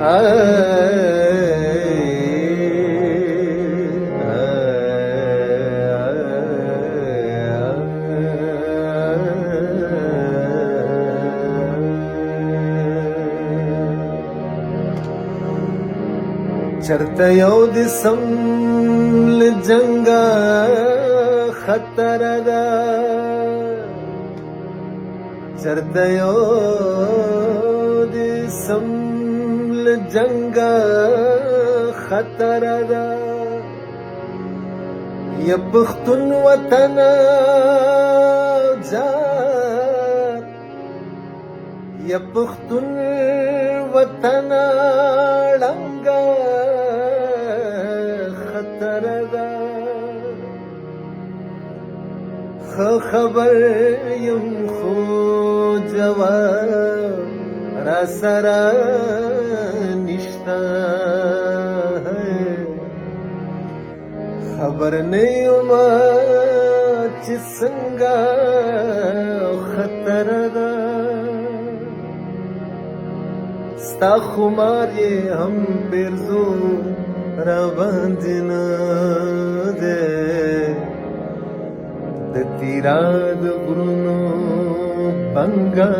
چرته یو د سم له جنگه خطر ده چرته یو د سم له جنگه خطر ده یا پښتون وطن جات یا پښتون وطن ړنګه خطر ده خبر یم خو جواب را سره نشته خبر نه یم چې څنګه خطر ده ستا خمار یې هم پیرزو را باندې نه دی د تیرا د غرونو بنګه